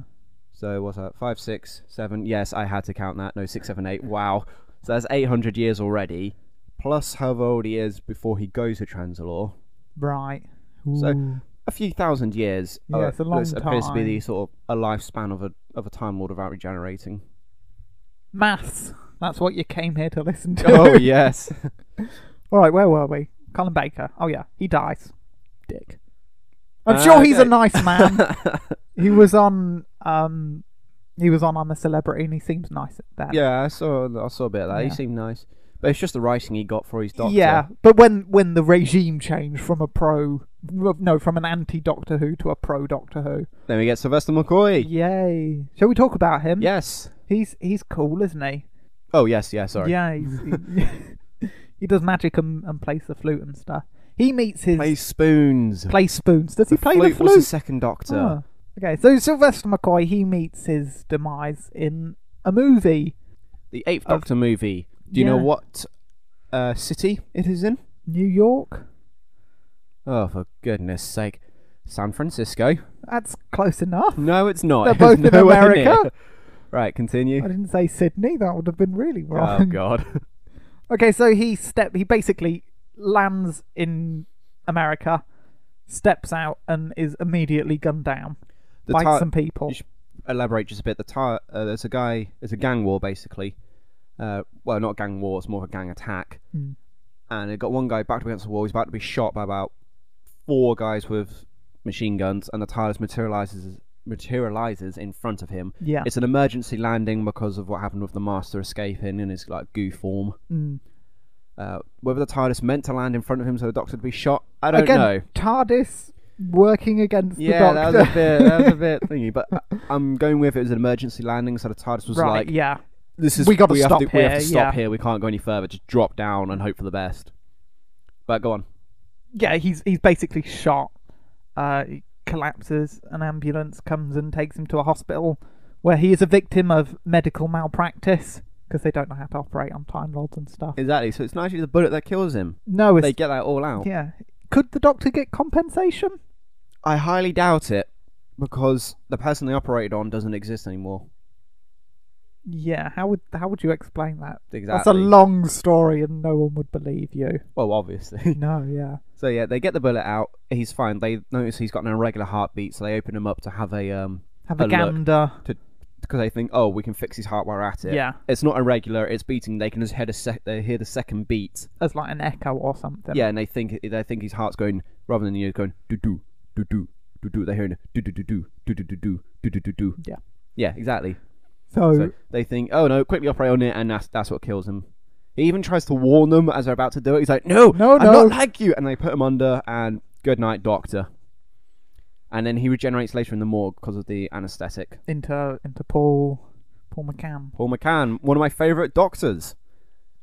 So what's that? 5, 6, 7. Yes, I had to count that. No, 6, 7, 8. Wow. So that's 800 years already. Plus however old he is before he goes to Trenzalore. Right. Ooh. So a few thousand years. Yeah, it's a long time. Appears to be the sort of a lifespan of a Time Lord without regenerating. Maths. That's what you came here to listen to. Oh yes. All right, where were we? Colin Baker. Oh yeah, he dies. Dick. I'm sure he's a Okay. nice man. He was on I'm a Celebrity, and he seems nice at that. Yeah, I saw a bit of that. He Yeah. seemed nice, but it's just the writing he got for his Doctor. Yeah, but when the regime changed from from an anti-Doctor Who to a pro-Doctor Who. Then we get Sylvester McCoy. Yay! Shall we talk about him? Yes. He's cool, isn't he? Oh yes, yeah. Sorry. Yeah, he does magic and plays the flute and stuff. He meets his Plays spoons. plays spoons. Does he The play the flute was the flute? second Doctor. Oh. Okay, so Sylvester McCoy, he meets his demise in a movie, The Eighth Doctor movie. Do you know Yeah. what city it is in? New York. Oh, for goodness sake. San Francisco. That's close enough. No, it's not. They're It's both in nowhere America. near. Right, continue. I didn't say Sydney. That would have been really Oh, wrong. God. Okay, so he basically lands in America, steps out, and is immediately gunned down by some people. You should elaborate just a bit. There's a gang war, basically. Well, not a gang war, it's more of a gang attack. Hmm. And it got one guy backed up against the wall. He's about to be shot by about 4 guys with machine guns, and the TARDIS materializes in front of him. Yeah. It's an emergency landing because of what happened with the Master escaping in his like goo form. Mm. Whether the TARDIS meant to land in front of him so the Doctor would be shot, I don't Again, know. TARDIS working against Yeah, the Doctor. that was a bit thingy, but I'm going with it was an emergency landing, so the TARDIS was right, like, yeah. "This is We gotta have stop we have here, to stop yeah. here. We can't go any further. Just drop down and hope for the best." But go on. Yeah, he's basically shot. He collapses. An ambulance comes and takes him to a hospital where he is a victim of medical malpractice because they don't know how to operate on Time Lords and stuff. Exactly. So it's not actually the bullet that kills him. No, They it's get that all out. yeah. Could the Doctor get compensation? I highly doubt it because the person they operated on doesn't exist anymore. Yeah, how would you explain that? Exactly. That's a long story and no one would believe you. Well, obviously. No, yeah. So yeah, they get the bullet out. He's fine. They notice he's got an irregular heartbeat, so they open him up to have a Have a look. gander. Because they think, oh, we can fix his heart while we're at it. Yeah. It's not irregular. It's beating. They can just they hear the second beat. As like an echo or something. Yeah, and they think his heart's going rather than going do do do do do do. They're hearing do do do do do do do do do do do do. Yeah. Yeah, exactly. So So they think, oh no, quickly operate on it, and that's what kills him. He even tries to warn them as they're about to do it. He's like, no, I'm not like you, and they put him under, and good night, Doctor. And then he regenerates later in the morgue because of the anaesthetic. into Paul McCann. Paul McCann, one of my favourite Doctors.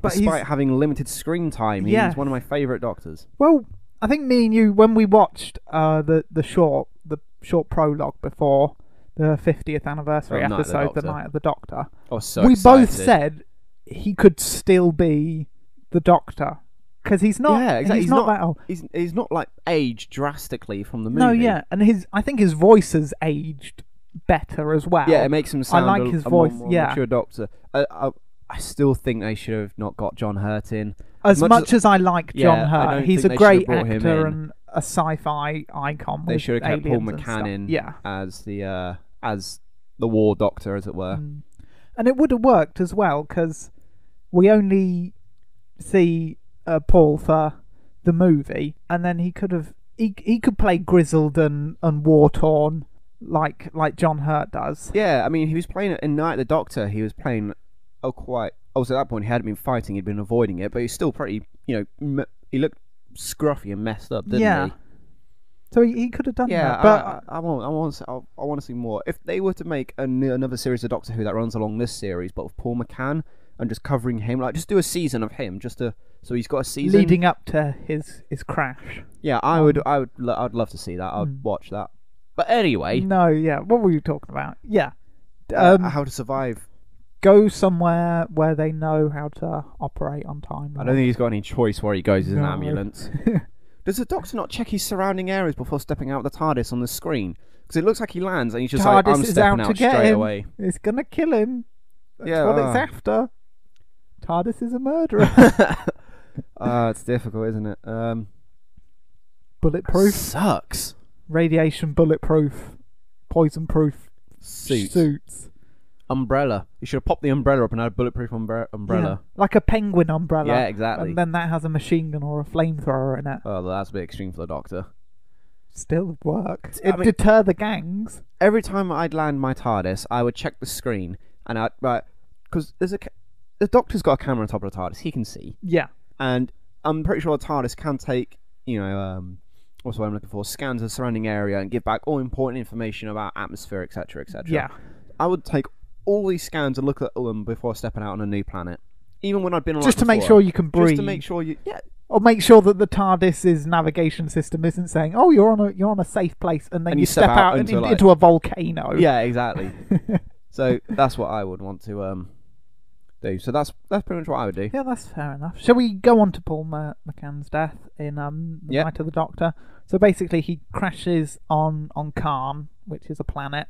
But Despite having limited screen time, Yeah. he's one of my favourite Doctors. Well, I think me and you, when we watched the short prologue before the 50th anniversary Oh, Night of the episode, The Doctor. Night of the Doctor, I was so we excited. both said he could still be the Doctor because he's not. Yeah, exactly. He's not that old. He's not like aged drastically from the movie. No, yeah, and I think his voice has aged better as well. Yeah, it makes him sound like a, his a voice, more yeah. mature Doctor. I still think they should have not got John Hurt in. As much as I like John Yeah, I Hurt, don't he's a think they should great have brought him actor in. and a sci-fi icon. They with should have kept Paul aliens and McCann stuff. in Yeah. as the War Doctor, as it were. And it would have worked as well because we only see Paul for the movie, and then he could play grizzled and war torn like John Hurt does. Yeah, I mean, he was playing in Night of the Doctor. He was playing also at that point he hadn't been fighting, he'd been avoiding it, but he's still pretty. He looked scruffy and messed up, didn't Yeah. he? So he could have done Yeah, that. But I want to see more. If they were to make another series of Doctor Who that runs along this series, but with Paul McCann and just covering him, like just do a season of him, so he's got a season leading up to his crash. Yeah, I'd love to see that. I'd watch that. But anyway, No, yeah. What were you talking about? Yeah. how to survive? Go somewhere where they know how to operate on time. I don't think he's got any choice where he goes in an No. ambulance. Does the Doctor not check his surrounding areas before stepping out of the TARDIS on the screen? Because it looks like he lands and he's just like, TARDIS I'm is stepping out to out get straight him. away. It's gonna kill him. That's Yeah, what it's after. TARDIS is a murderer. It's difficult, isn't it? Bulletproof, Sucks. radiation bulletproof, poison proof suits. Umbrella. You should have popped the umbrella up and had a bulletproof umbrella. Yeah, like a penguin umbrella. Yeah, exactly. And then that has a machine gun or a flamethrower in it. Oh, that's a bit extreme for the Doctor. still work. I It'd mean- deter the gangs. Every time I'd land my TARDIS, I would check the screen, and because the Doctor's got a camera on top of the TARDIS, he can see, Yeah. and I'm pretty sure the TARDIS can take, what's what I'm looking for, scans of the surrounding area and give back all important information about atmosphere, etc., etc. Yeah. I would take all these scans and look at them before stepping out on a new planet, even when I'd been on Just to make before. sure you can breathe. Just to make sure you, Or make sure that the TARDIS's navigation system isn't saying, "Oh, you're on a safe place," and then And you step out into a volcano. yeah, exactly. So that's what I would want to do. So that's pretty much what I would do. Yeah, that's fair enough. Shall we go on to Paul McCann's death in The Yep. Night of the Doctor? So basically, he crashes on Karn, which is a planet,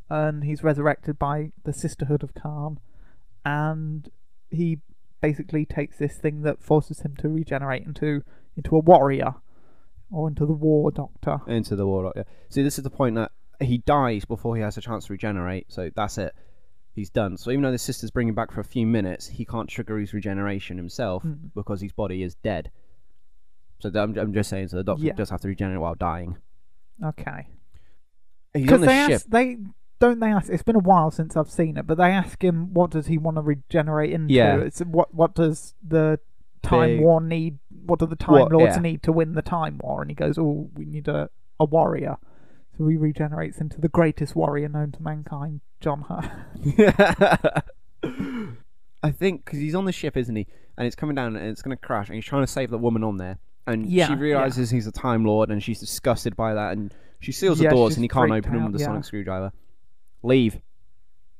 and he's resurrected by the Sisterhood of Karn, and he basically takes this thing that forces him to regenerate into a warrior, or into the War Doctor. Into the Warlock, yeah. See, this is the point that he dies before he has a chance to regenerate, so that's it. He's done. So even though the sister's bringing him back for a few minutes, he can't trigger his regeneration himself because his body is dead. So I'm just saying, so the Doctor does have to regenerate while dying. Okay. He's on the ship. They ask. It's been a while since I've seen it, but they ask him what does he want to regenerate into. Yeah. It's what does the Time War need? What do the Time Lords need to win the Time War? And he goes, "Oh, we need a warrior." So he regenerates into the greatest warrior known to mankind, John Hurt. I think because he's on the ship, isn't he? And it's coming down and it's going to crash, and he's trying to save the woman on there. And she realizes he's a Time Lord, and she's disgusted by that, and she seals the doors, and he can't open them with the sonic screwdriver. Leave.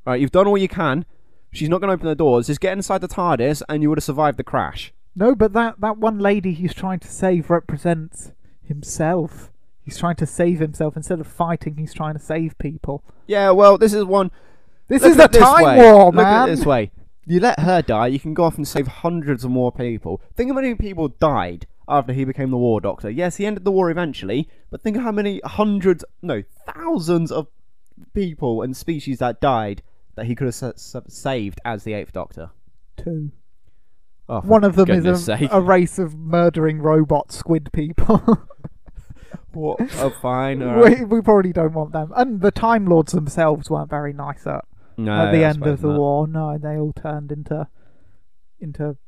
Right, you've done all you can. She's not going to open the doors. Just get inside the TARDIS, and you would have survived the crash. No, but that one lady he's trying to save represents himself. He's trying to save himself. Instead of fighting, he's trying to save people. Yeah, well, this is one... This is the Time War, man! Look at it this way. You let her die, you can go off and save hundreds of more people. Think of how many people died after he became the War Doctor. Yes, he ended the war eventually, but think of how many thousands of people and species that died that he could have saved as the 8th Doctor. 2. Oh, one of them is sake. a race of murdering robot squid people. What? Oh, fine. All right. We probably don't want them. And the Time Lords themselves weren't very nice at the end of the war. No, they all turned into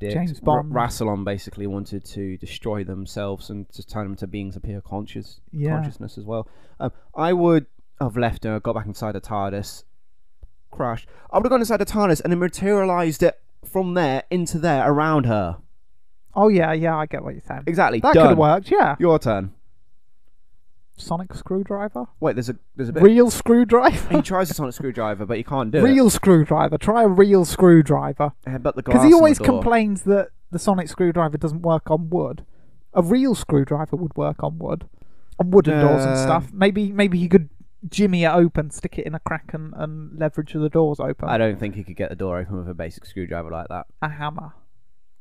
James Bond. Rassilon basically wanted to destroy themselves and just turn them to beings of pure consciousness as well. I would have left her, got back inside the TARDIS, crashed. I would have gone inside the TARDIS and then materialised it from there into there around her. Oh yeah, I get what you're saying. Exactly. That could have worked. Yeah. Your turn. Sonic screwdriver. Wait, there's a bit. Real screwdriver. He tries a sonic screwdriver, but he can't do it. Real screwdriver. Try a real screwdriver. But the glass. Because he always on the door. complains that the sonic screwdriver doesn't work on wood. A real screwdriver would work on wood, on wooden doors and stuff. Maybe he could jimmy it open, stick it in a crack, and leverage the doors open. I don't think he could get the door open with a basic screwdriver like that. A hammer.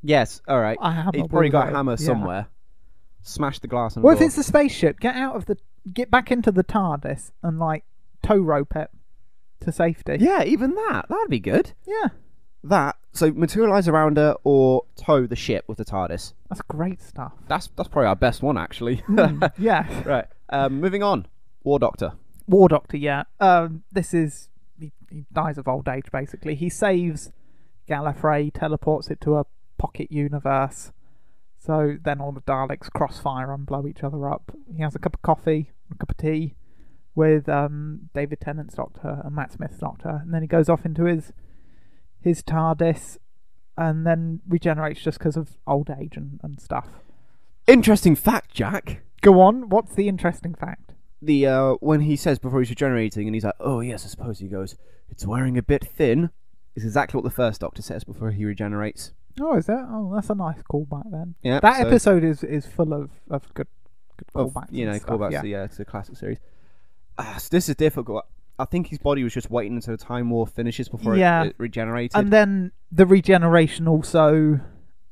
Yes. All right. A hammer. He's probably got a hammer somewhere. Smash the glass on the door. What if it's a spaceship? Get back into the TARDIS and tow rope it to safety. Yeah, even that. That'd be good. Yeah. So materialise around her or tow the ship with the TARDIS. That's great stuff. That's probably our best one, actually. Yeah. Right. Moving on. War Doctor. War Doctor, yeah. This is... He dies of old age, basically. He saves Gallifrey, teleports it to a pocket universe. So then all the Daleks crossfire and blow each other up. He has a cup of coffee, a cup of tea with David Tennant's Doctor and Matt Smith's Doctor. And then he goes off into his TARDIS and then regenerates just because of old age and stuff. Interesting fact, Jack. Go on, what's the interesting fact? When he says before he's regenerating and he's like, oh yes, I suppose, he goes, it's wearing a bit thin, is exactly what the first Doctor says before he regenerates. Oh, is that? Oh, that's a nice callback then. Yeah, that episode is full of good callbacks. Callbacks to the classic series. So this is difficult. I think his body was just waiting until the Time War finishes before it regenerated. And then the regeneration also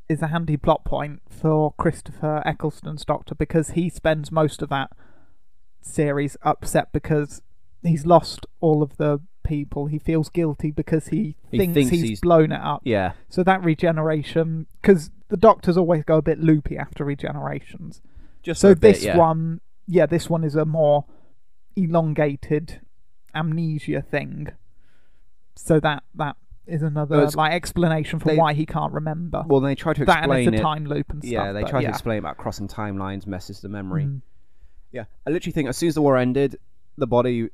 is a handy plot point for Christopher Eccleston's Doctor, because he spends most of that series upset because he's lost all of the people. He feels guilty because he thinks he's blown it up. Yeah. So that regeneration, because the Doctors always go a bit loopy after regenerations. Just so a bit, this one, yeah, this one is a more elongated amnesia thing. So that is another like explanation for why he can't remember. Well, they try to that and explain it's a it. time loop and stuff. Yeah, they try to explain about crossing timelines, messes the memory. Mm. Yeah, I literally think as soon as the war ended, the body,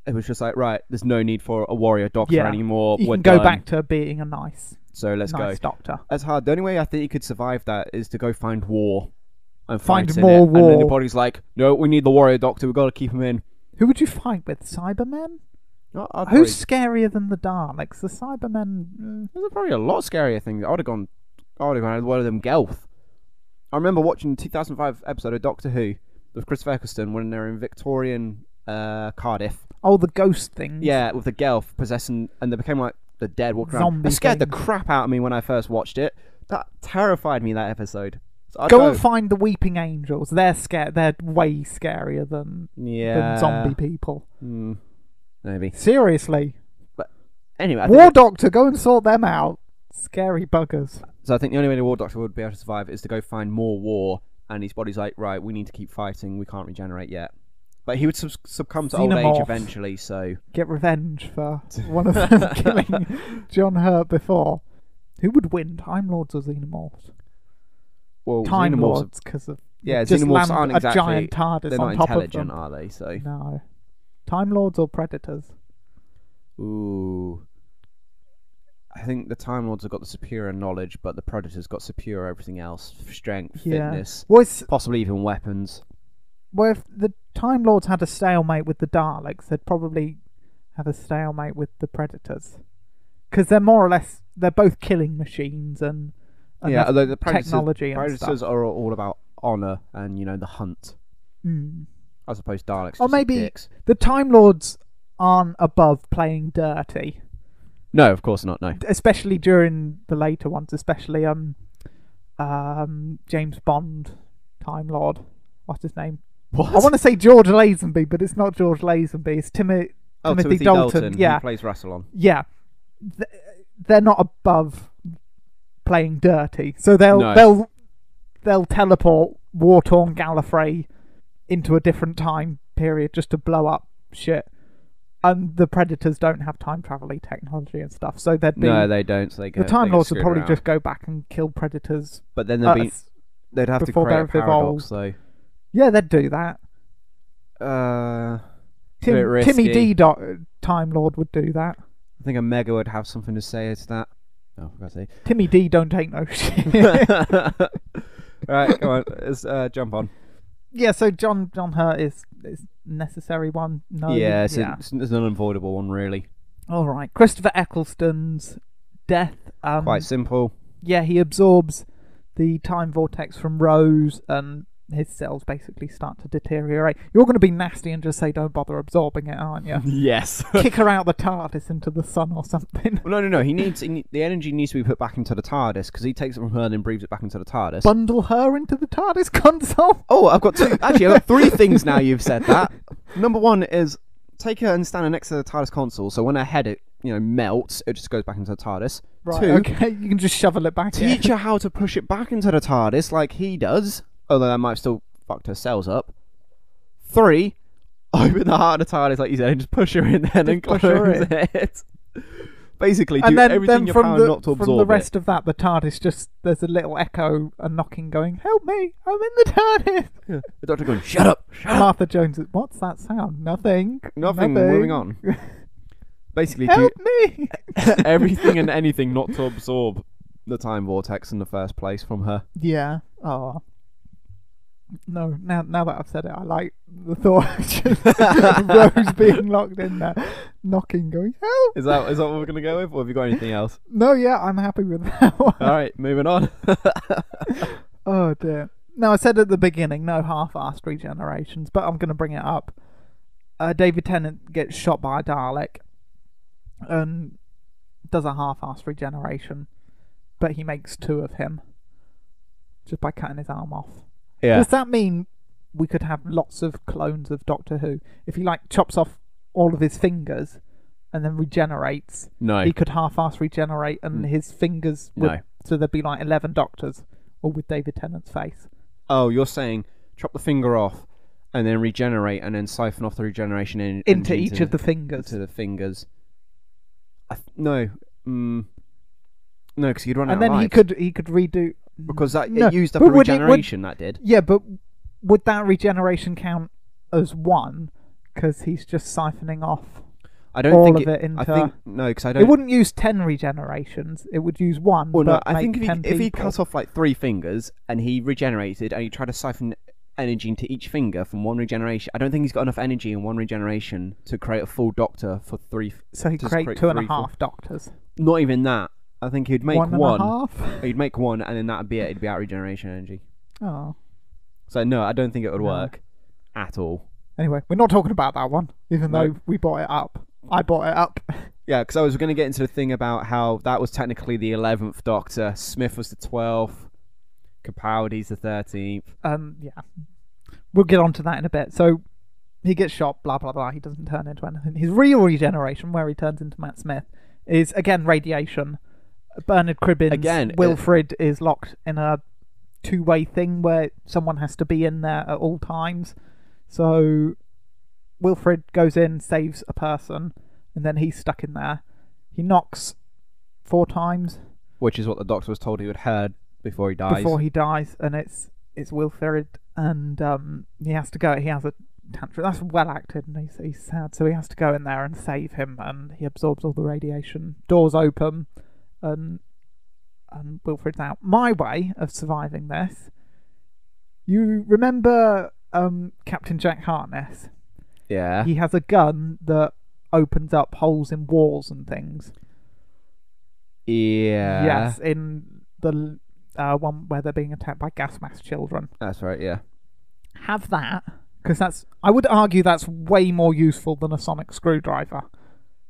it was just like, right, there's no need for a warrior doctor anymore. You We're can go done. back to being a nice go. doctor. That's hard. The only way I think you could survive that is to go find war and Find fight in more it. And then war. your body's like, no, we need the warrior doctor. We've got to keep him in. Who would you fight with? Cybermen? I'd Who's scarier than the Daleks? The Cybermen. There's probably a lot scarier things. I would have gone with one of them Gelth. I remember watching the 2005 episode of Doctor Who with Christopher Eccleston when they're in Victorian Cardiff. Oh, the ghost things. Yeah, with the Gelth possessing, and they became like the dead walking around. Zombie That scared the things. crap out of me when I first watched it. That terrified me, that episode. So Go and find the Weeping Angels. They're scared. They're way scarier than zombie people. Maybe. Seriously. But anyway, War Doctor, go and sort them out. Scary buggers. So I think the only way the War Doctor would be able to survive is to go find more war, and his body's like, right, we need to keep fighting. We can't regenerate yet. But he would succumb to old age Xenomorphs. eventually. So Get revenge for one of them killing John Hurt before. Who would win, Time Lords or Xenomorphs? well, Time Xenomorphs Lords, because of just land aren't a exactly. giant TARDIS They're on not top of intelligent, them. are they? So No. Time Lords or Predators? ooh. I think the Time Lords have got the superior knowledge, but the Predators got superior everything else: strength, fitness, Well, possibly even weapons. well, if the Time Lords had a stalemate with the Daleks, they'd probably have a stalemate with the Predators. Because they're more or less, they're both killing machines and Yeah, although the technology and Predators stuff. are all about honor and the hunt. I suppose Daleks. Or just maybe dicks. the Time Lords aren't above playing dirty. No, of course not. No. Especially during the later ones, especially James Bond, Time Lord. What's his name? What? I want to say George Lazenby, but it's not George Lazenby. It's Timothy Dalton. Yeah, He plays Rassilon. yeah. They're not above playing dirty, so they'll teleport war-torn Gallifrey into a different time period just to blow up shit. And the Predators don't have time travel technology and stuff, so they'd be No, they don't. So the Time Lords would probably just go back and kill Predators. But then they'd have to before create a they've evolved. paradox, though. Yeah, they'd do that. Bit risky. Timmy D. Time Lord would do that. I think Omega would have something to say to that. Oh, for God's sake. Timmy D. don't take no shit. Right, come on. Let's jump on. Yeah, so John Hurt is necessary one. No, Yeah, it's an unavoidable one, really. All right, Christopher Eccleston's death. Quite simple. Yeah, he absorbs the time vortex from Rose, and his cells basically start to deteriorate. You're going to be nasty and just say don't bother absorbing it, aren't you? Yes. Kick her out the TARDIS into the sun or something. Well, no. The energy needs to be put back into the TARDIS because he takes it from her and then breathes it back into the TARDIS. Bundle her into the TARDIS console. Oh, I've got three things now you've said that. Number one is take her and stand her next to the TARDIS console, so when her head melts, it just goes back into the TARDIS. Right, Two, okay, you can just shovel it back in. teach her how to push it back into the TARDIS like he does, although that might still fuck her cells up. 3, open the heart of the TARDIS like you said and just push her in there and then push close her in. it. Basically, And do then everything in your power not to absorb from the rest of that, the TARDIS there's a little echo, a knocking going, help me, I'm in the TARDIS. it. The Doctor going, shut up, shut up. Martha Jones, what's that sound? Nothing. Nothing, moving on. Basically, Help me! everything and anything not to absorb the time vortex in the first place from her. Yeah. Oh. No, now that I've said it, I like the thought of just Rose being locked in there, knocking, going, help! Is that what we're going to go with, or have you got anything else? No, yeah, I'm happy with that one. Alright, moving on. Oh dear. Now, I said at the beginning, no half-assed regenerations, but I'm going to bring it up. David Tennant gets shot by a Dalek and does a half-assed regeneration, but he makes 2 of him just by cutting his arm off. Yeah. Does that mean we could have lots of clones of Doctor Who? If he chops off all of his fingers and then regenerates, No. he could half-ass regenerate and his fingers would, No. so there'd be 11 Doctors, all with David Tennant's face. Oh, you're saying chop the finger off and then regenerate, and then siphon off the regeneration into each of the fingers. To the fingers. No, because he'd run out And of then lives. he could redo, Because that No, it used up but a would it- regeneration. That did. yeah, but would that regeneration count as one? Because he's just siphoning off. I don't all think of it into. I think no, because I don't. It wouldn't use 10 regenerations. It would use one. Well, no, but I think make 10 if he people. cut off like 3 fingers and he regenerated and he tried to siphon energy into each finger from one regeneration, I don't think he's got enough energy in one regeneration to create a full Doctor for 3. So he'd to create create 2.5 3 doctors. Not even that. I think he'd make One and a half? He'd make one, and then that'd be it. It'd be out regeneration energy. Oh. So no, I don't think it would No. work at all. Anyway, we're not talking about that one, even No. though we bought it up. I bought it up. Yeah, because I was going to get into the thing about how that was technically the 11th Doctor, Smith was the 12th, Capaldi's the 13th. Yeah. We'll get onto that in a bit. So, he gets shot, blah, blah, blah. He doesn't turn into anything. His real regeneration, where he turns into Matt Smith, is, again, radiation. Bernard Cribbins, Again, Wilfred is locked in a two-way thing where someone has to be in there at all times. So, Wilfred goes in, saves a person, and then he's stuck in there. He knocks 4 times Which is what the Doctor was told he had heard before he dies. before he dies, and it's Wilfred, and he has to go. He has a tantrum. That's well acted, and he's sad, so he has to go in there and save him, and he absorbs all the radiation. Doors open, and Wilfred's out. My way of surviving this. You remember Captain Jack Harkness? Yeah. He has a gun that opens up holes in walls and things. Yeah. Yes, in the one where they're being attacked by gas mask children. That's right, yeah. Have that, because I would argue that's way more useful than a sonic screwdriver,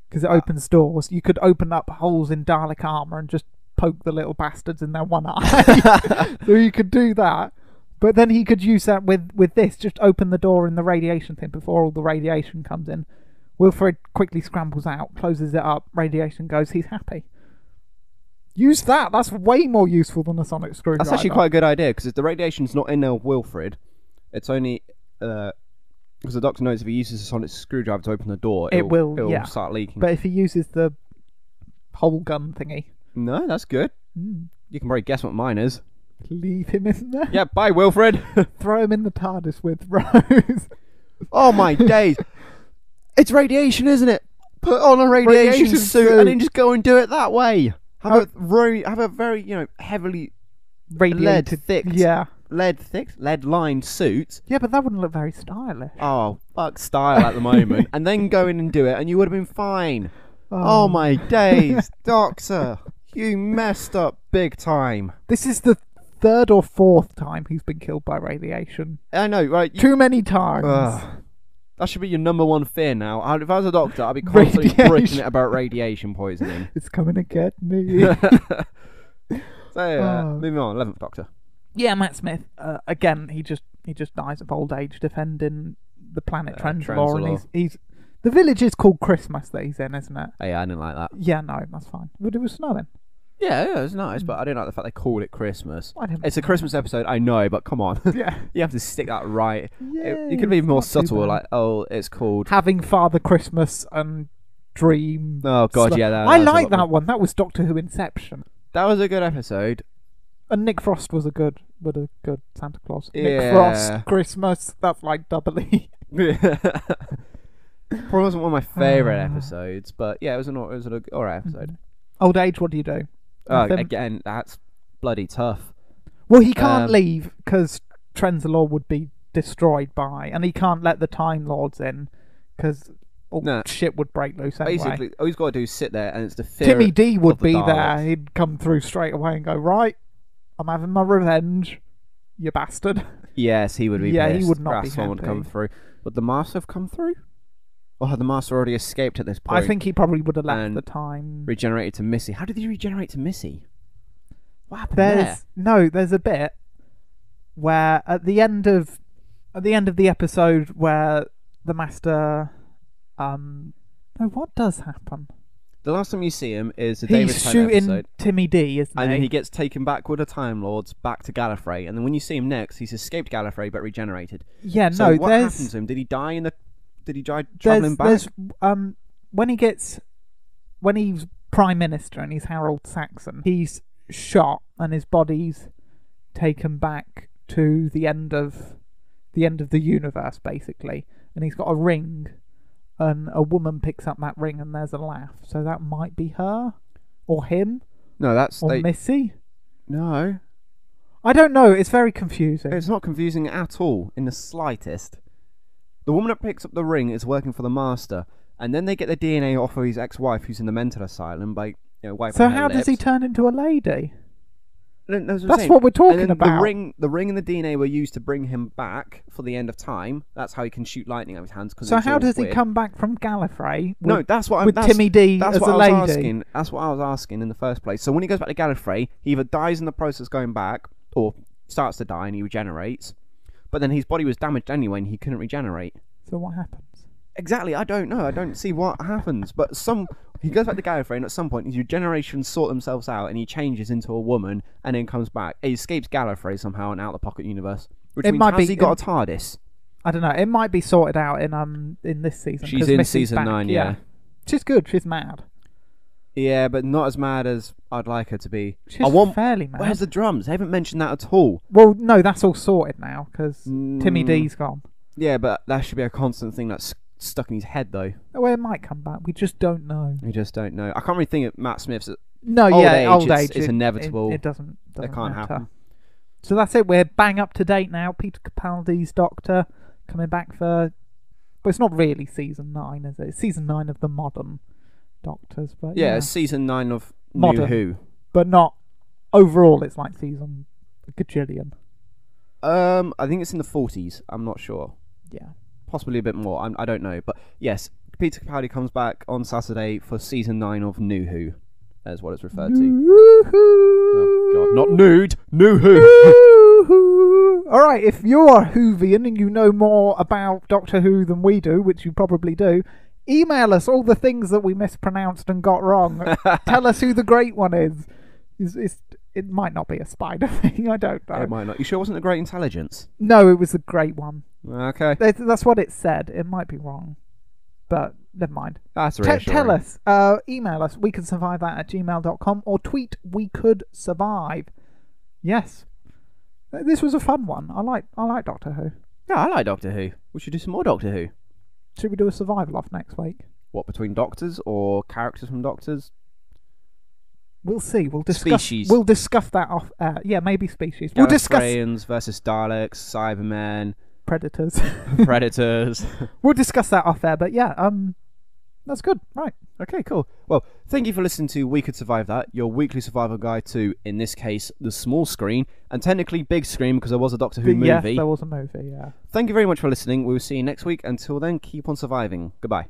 because it opens doors. You could open up holes in Dalek armor and just poke the little bastards in their one eye. So you could do that. But then he could use that with this, just open the door in the radiation thing before all the radiation comes in. Wilfred quickly scrambles out, closes it up, radiation goes, he's happy. Use that, that's way more useful than a sonic screwdriver. That's actually quite a good idea, because if the radiation's not in there with Wilfred, it's only... because the Doctor knows if he uses a sonic screwdriver to open the door, It will start leaking. But if he uses the hole gun thingy... No, that's good. You can probably guess what mine is. Leave him in there. Yeah, bye, Wilfred. Throw him in the TARDIS with Rose. Oh my days. It's radiation, isn't it? Put on a radiation suit and then just go and do it that way. Have a very, heavily Radiated. lead lined suit. Yeah, but that wouldn't look very stylish. Oh, fuck style at the moment. And then go in and do it and you would have been fine. Oh my days, Doctor. You messed up big time. This is the 3rd or 4th time he's been killed by radiation. I know, right? Too many times. That should be your number one fear now. If I was a doctor, I'd be constantly freaking it about radiation poisoning. It's coming to get me. So, moving on, 11th Doctor. Yeah, Matt Smith. Again, he just dies of old age defending the planet Trenzalore, and he's the village is called Christmas that he's in, isn't it? Oh, yeah, I didn't like that. Yeah, no, that's fine. But it was snowing. Yeah, it was nice, but I didn't like the fact they called it Christmas. I didn't It's a Christmas episode, I know, but come on. Yeah. You have to stick that right. Yeah, You could be it's more not too subtle, bad. like, oh, it's called... Having Father Christmas and Dream. Oh, God, stuff. yeah. I was a like lot that more- one. That was Doctor Who Inception. That was a good episode. And Nick Frost was a good Santa Claus. Yeah. Nick Frost, Christmas, that's like doubly. Probably wasn't one of my favourite episodes, but yeah, it was an alright episode. Old age, what do you do? Nothing? Again, that's bloody tough. Well, he can't leave because Trenzalore would be destroyed by, and he can't let the Time Lords in because shit would break loose anyway. Basically, all he's got to do is sit there, and it's the fear. Timmy D would of the be Daleks. there. He'd come through straight away and go, right, I'm having my revenge, you bastard. Yes, he would be. Yeah, he pissed. would not be Perhaps someone would happy. come through. Would the Master have come through? Or had the Master already escaped at this point? I think he probably would have left And the time. regenerated to Missy. How did he regenerate to Missy? What happened there? There's a bit where at the end of the episode where the Master what does happen? The last time you see him is the David He's Tennant shooting episode. Timmy D, isn't And he? then he gets taken back with the Time Lords back to Gallifrey. And then when you see him next, he's escaped Gallifrey but regenerated. Yeah, So no, what there's... happened to him? Did he die in the... Did he die travelling back? There's, when he's Prime Minister and he's Harold Saxon, he's shot and his body's taken back to the end of the universe, basically. And he's got a ring, and a woman picks up that ring and there's a laugh. So that might be her, or him, No, that's... or Missy. No. I don't know. It's very confusing. It's not confusing at all, in the slightest. The woman that picks up the ring is working for the Master, and then they get the DNA off of his ex-wife who's in the mental asylum by wiping So her how does he lips. turn into a lady? That's That's what we're talking and then about. The ring and the DNA were used to bring him back for the end of time. That's how he can shoot lightning out of his hands. So how does he come back from Gallifrey? No, that's what with Timmy D that's as what a I lady. was asking. That's what I was asking in the first place. So when he goes back to Gallifrey, he either dies in the process going back, or starts to die and he regenerates. But then his body was damaged anyway, and he couldn't regenerate. So what happens? Exactly, I don't know. I don't see what happens. But he goes back to Gallifrey, and at some point his regenerations sort themselves out, and he changes into a woman, and then comes back. He escapes Gallifrey somehow and out of the pocket universe. Which It means might has be- he got a TARDIS? I don't know. It might be sorted out in this season. She's 'cause in Missy's season back, 9, yeah. She's good. She's mad. Yeah, but not as mad as I'd like her to be. She's fairly mad. Where's the drums? They haven't mentioned that at all. Well, no, that's all sorted now because Timmy D's gone. Yeah, but that should be a constant thing that's stuck in his head, though. Well, it might come back. We just don't know. We just don't know. I can't really think of Matt Smith's. No, Old yeah, age, old it's- age. it's inevitable. It doesn't That can't matter. happen. So that's it. We're bang up to date now. Peter Capaldi's Doctor coming back for... But it's not really season 9, is it? It's season 9 of the modern Doctors. But Yeah, it's season 9 of Modern. New Who. But not... Overall, it's like season a gajillion. I think it's in the 40s. I'm not sure. Yeah. Possibly a bit more. I don't know. But yes, Peter Capaldi comes back on Saturday for season 9 of New Who. That's what it's referred to. Oh, God. Not nude. New Who. Alright, if you're Whovian and you know more about Doctor Who than we do, which you probably do, email us all the things that we mispronounced and got wrong. Tell us who the great one is. It might not be a spider thing, I don't know. It might not. You sure it wasn't a great intelligence? No, it was the great one. Okay. That's what it said. It might be wrong. But never mind. That's reassuring. Tell us. Email us. We could survive that at gmail.com or tweet we could survive. Yes. This was a fun one. I like Doctor Who. Yeah, I like Doctor Who. We should do some more Doctor Who. Should we do a survival off next week? What, between Doctors or characters from Doctors? We'll see. We'll discuss. Species. We'll discuss that off. Yeah, maybe species. We'll discuss Gallifreyans versus Daleks, Cybermen, predators. Predators. We'll discuss that off air. But yeah, that's good. Right. Okay, cool. Well, thank you for listening to We Could Survive That, your weekly survival guide to, in this case, the small screen, and technically big screen because there was a Doctor Who movie. Yes, there was a movie. Yeah. Thank you very much for listening. We will see you next week. Until then, keep on surviving. Goodbye.